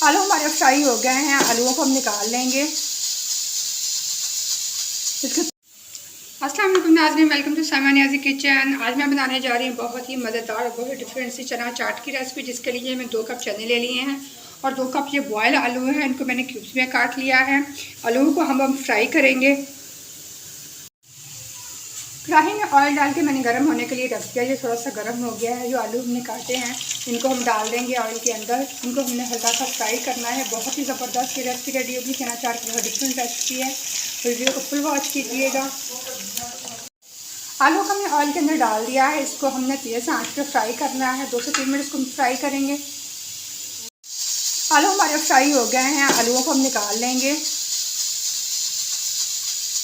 आलू हमारे फ्राई हो गए हैं, आलूओं को हम निकाल लेंगे। अस्सलाम वालेकुम नाज़रीन, welcome to Saima Niazi kitchen. आज मैं बनाने जा रही हूँ बहुत ही मज़ेदार और बहुत ही डिफरेंट सी चना चाट की रेसिपी, जिसके लिए मैं 2 कप चने ले लिए हैं और 2 कप ये बॉयल आलू हैं। इनको मैंने क्यूब्स में काट लिया है। आलूओं को हम फ्राई करेंगे। कढ़ाई में ऑयल डाल के मैंने गर्म होने के लिए रख दिया। ये थोड़ा सा गर्म हो गया है। जो आलू हमने काटे हैं इनको हम डाल देंगे ऑयल के अंदर। इनको हमने हल्का सा फ्राई करना है। बहुत ही ज़बरदस्त ये रेसिपी रेडी होगी। चना चाट की बहुत डिफरेंट रेसिपी है। वीडियो को फुल वॉच कीजिएगा। आलू को हमने ऑयल के अंदर डाल दिया है। इसको हमने तेज़ आंच पे फ्राई करना है। 2 से 3 मिनट इसको फ्राई करेंगे। आलू हमारे फ्राई हो गए हैं। आलूओं को हम निकाल लेंगे।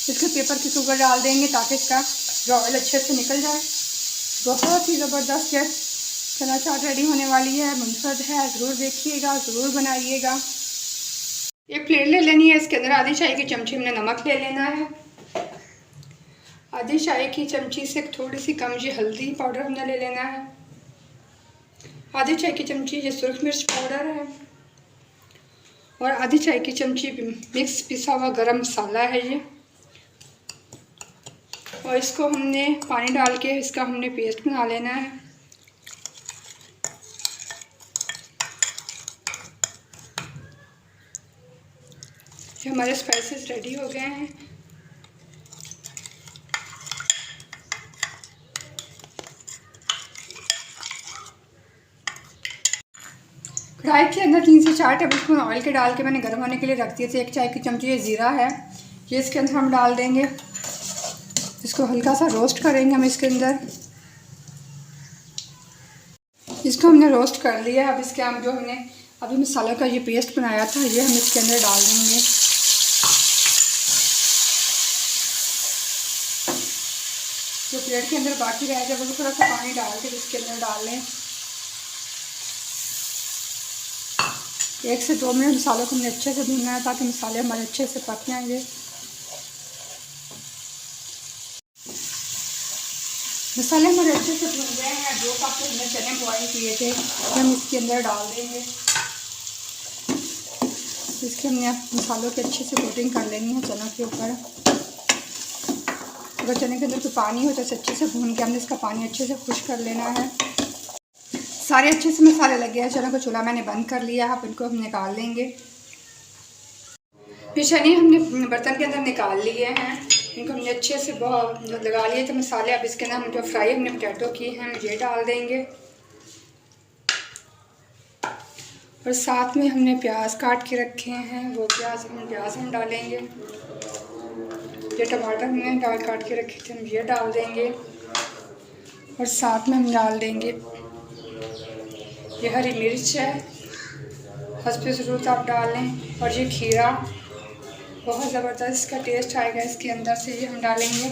इसके पेपर के ऊपर डाल देंगे ताकि इसका जो ऑयल अच्छे से निकल जाए। बहुत ही ज़बरदस्त ये चना चाट रेडी होने वाली है। मुनफरद है, ज़रूर देखिएगा, ज़रूर बनाइएगा। एक प्लेट ले लेनी है। इसके अंदर आधी चाय की चमची हमने नमक ले लेना है। आधी चाय की चमची से थोड़ी सी कम जी हल्दी पाउडर हमने ले लेना है। आधी चाय की चमची ये सुरख मिर्च पाउडर है और आधी चाय की चमची मिक्स पिसा हुआ गरम मसाला है ये। और इसको हमने पानी डाल के इसका हमने पेस्ट बना लेना है। ये हमारे स्पाइसेस रेडी हो गए हैं। कढ़ाई के अंदर 3 से 4 टेबलस्पून ऑयल के डाल के मैंने गर्म होने के लिए रख दिए थे। 1 चाय की चमची ये ज़ीरा है, ये इसके अंदर हम डाल देंगे। इसको हल्का सा रोस्ट करेंगे हम इसके अंदर। इसको हमने रोस्ट कर लिया है। अब इसके हम जो हमने अभी मसालों का ये पेस्ट बनाया था ये हम इसके अंदर डाल देंगे। जो प्लेट के अंदर बाकी रह जाए वो थोड़ा सा पानी डाल के इसके अंदर डाल लें। 1 से 2 मिनट मसालों को हमने अच्छे से भूनना है ताकि मसाले हमारे अच्छे से पक जाएंगे। मसाले हमारे अच्छे से भून गए हैं। 2 कप हमने चने बॉयल किए थे हम इसके अंदर डाल देंगे। इसके हमने मसालों की अच्छे से कोटिंग कर लेनी है चनों के ऊपर। अगर चने के अंदर कोई पानी हो तो इसे अच्छे से भून के हमने इसका पानी अच्छे से खुश कर लेना है। सारे अच्छे से मसाले लगे हैं। चनों को चूल्हा मैंने बंद कर लिया है। अब इनको हम निकाल लेंगे। फिर चने हमने बर्तन के अंदर निकाल लिए हैं। इनको हमने अच्छे से बहुत लगा लिए थे मसाले। अब इसके अंदर हम जो फ्राई हमने पोटैटो की हैं ये डाल देंगे और साथ में हमने प्याज काट के रखे हैं वो प्याज हम डालेंगे। ये टमाटर हमने काट के रखे थे हम ये डाल देंगे और साथ में हम डाल देंगे ये हरी मिर्च है, हस्बे ज़रूरत आप डाल लें। और ये खीरा बहुत ज़बरदस्त इसका टेस्ट आएगा इसके अंदर से। ये हम डालेंगे।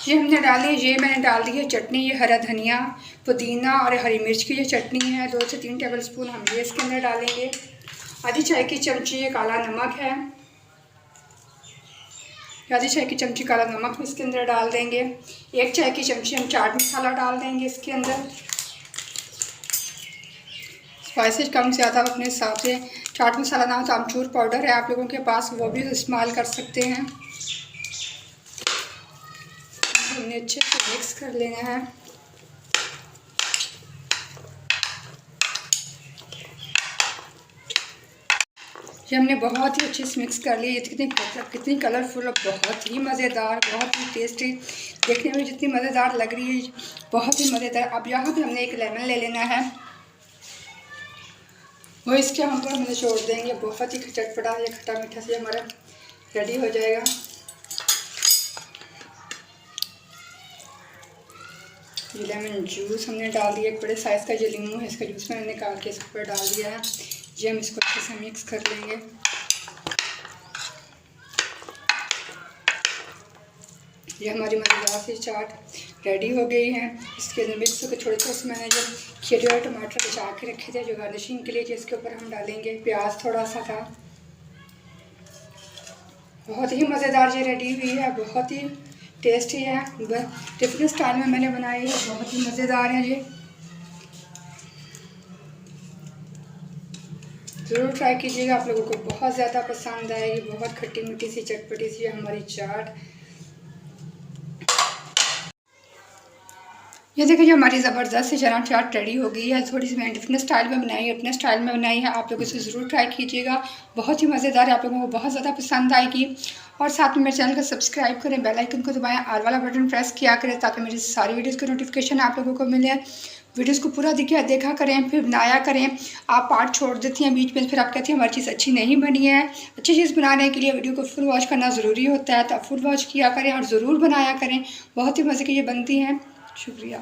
ये हमने डाली, ये मैंने डाल दी है चटनी। ये हरा धनिया, पुदीना और हरी मिर्च की ये चटनी है। 2 से 3 टेबलस्पून हम ये इसके अंदर डालेंगे। आधी चाय की चमची ये काला नमक है। आधी चाय की चमची काला नमक इसके अंदर डाल देंगे। 1 चाय की चमची हम चाट मसाला डाल देंगे इसके अंदर। स्पाइसेस कम ज़्यादा अपने हिसाब से। चाट मसाला ना हो तो आमचूर पाउडर है आप लोगों के पास, वो भी इस्तेमाल कर सकते हैं। हमने अच्छे से मिक्स कर लेना है। ये हमने बहुत ही अच्छे से मिक्स कर लिया। ये कितनी कलरफुल और बहुत ही मज़ेदार, बहुत ही टेस्टी, देखने में जितनी मज़ेदार लग रही है बहुत ही मज़ेदार। अब यहाँ पे हमने 1 लेमन ले लेना है, वो इसके हम पर हमने छोड़ देंगे। बहुत ही चटपटा ये खट्टा मीठा से हमारा रेडी हो जाएगा। ये लेमन जूस हमने डाल दिया। 1 बड़े साइज़ का ये नींबू है, इसका जूस मैंने निकाल के इसके ऊपर डाल दिया है। ये हम इसको अच्छे से मिक्स कर लेंगे। ये हमारी मज़ेदार सी चाट रेडी हो गई है। इसके अंदर मिक्स होकर थोड़े से मैंने जो खीरे और टमाटर बचा के रखे थे जो गार्निशिंग के लिए, जिसके ऊपर हम डालेंगे। प्याज थोड़ा सा था। बहुत ही मज़ेदार ये रेडी हुई है, बहुत ही टेस्टी है। डिफरेंट स्टाइल में मैंने बनाई है, बहुत ही मज़ेदार है ये। ज़रूर ट्राई कीजिएगा, आप लोगों को बहुत ज़्यादा पसंद आएगी। बहुत खट्टी मीठी सी चटपटी सी हमारी चाट। ये देखिए हमारी ज़बरदस्त सी चना चाट रेडी हो गई है। थोड़ी सी मैंने डिफरेंट स्टाइल में बनाई है, अपने स्टाइल में बनाई है। आप लोग इसे ज़रूर ट्राई कीजिएगा, बहुत ही मज़ेदार है, आप लोगों को बहुत ज़्यादा पसंद आएगी। और साथ में मेरे चैनल को सब्सक्राइब करें, बेल आइकन को दबाएं, ऑल वाला बटन प्रेस किया करें ताकि मेरी सारी वीडियोज़ की नोटिफिकेशन आप लोगों को मिले। वीडियोज़ को पूरा देखा करें, फिर बनाया करें। आप पार्ट छोड़ देती हैं बीच में, फिर आप कहती हैं हमारी चीज़ अच्छी नहीं बनी है। अच्छी चीज़ बनाने के लिए वीडियो को फुल वॉच करना ज़रूरी होता है, तो आप फुल वॉच किया करें और ज़रूर बनाया करें। बहुत ही मज़े की ये बनती हैं। शुक्रिया।